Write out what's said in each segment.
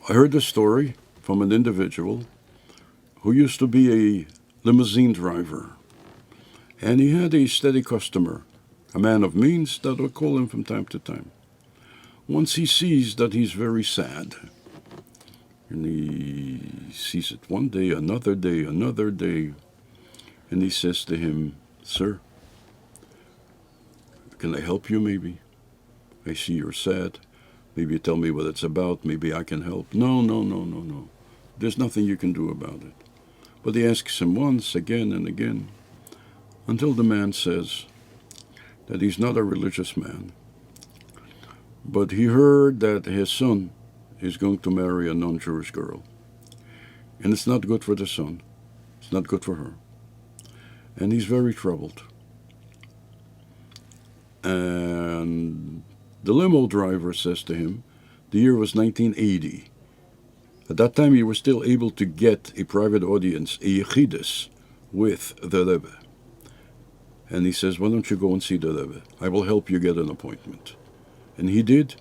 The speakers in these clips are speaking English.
I heard the story from an individual who used to be a limousine driver, and he had a steady customer, a man of means that would call him from time to time. Once he sees that he's very sad, and he sees it one day, another day, and he says to him, "Sir, can I help you maybe? I see you're sad. Maybe you tell me what it's about. Maybe I can help." No, no, no, no, no. There's nothing you can do about it. But he asks him once, again and again, until the man says that he's not a religious man, but he heard that his son is going to marry a non-Jewish girl. And it's not good for the son. It's not good for her. And he's very troubled. And the limo driver says to him, the year was 1980. At that time, you were still able to get a private audience, a yechidus, with the Rebbe. And he says, why don't you go and see the Rebbe? I will help you get an appointment. And he did,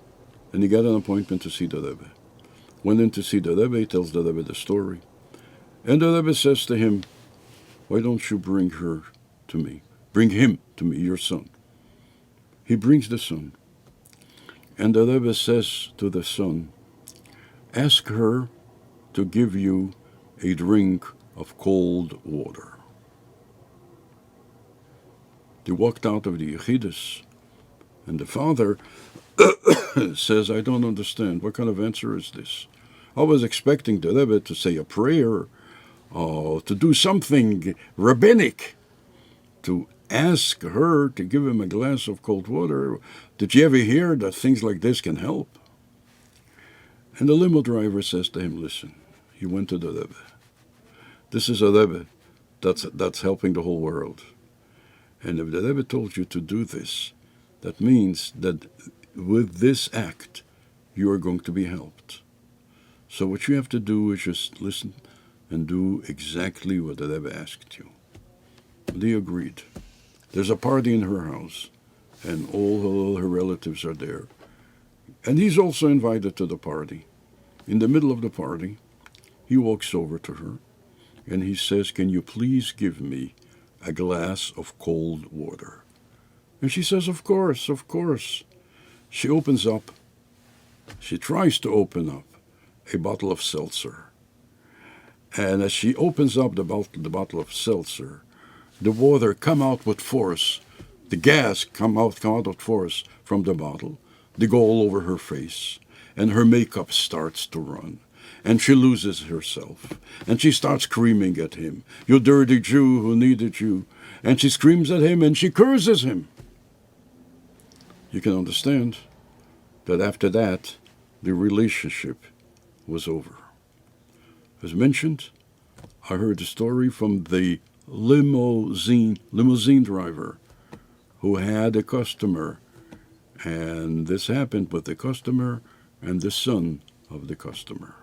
and he got an appointment to see the Rebbe. Went in to see the Rebbe, he tells the Rebbe the story. And the Rebbe says to him, why don't you bring her to me? Bring him to me, your son. He brings the son. And the Rebbe says to the son, ask her to give you a drink of cold water. They walked out of the yechidus, and the father says, I don't understand. What kind of answer is this? I was expecting the Rebbe to say a prayer, to do something rabbinic, to ask her to give him a glass of cold water. Did you ever hear that things like this can help? And the limo driver says to him, listen, he went to the Rebbe. This is a Rebbe that's helping the whole world. And if the Rebbe told you to do this, that means that with this act, you are going to be helped. So what you have to do is just listen and do exactly what the Rebbe asked you. They agreed. There's a party in her house, and all her relatives are there. And he's also invited to the party. In the middle of the party, he walks over to her, and he says, can you please give me a glass of cold water? And she says, of course, of course. She opens up, she tries to open up a bottle of seltzer. And as she opens up the bottle of seltzer, the water come out with force. The gas come out with force from the bottle. They go all over her face, and her makeup starts to run. And she loses herself. And she starts screaming at him, you dirty Jew who needed you. And she screams at him and she curses him. You can understand that after that, the relationship was over. As mentioned, I heard a story from the limousine driver who had a customer. And this happened with the customer and the son of the customer.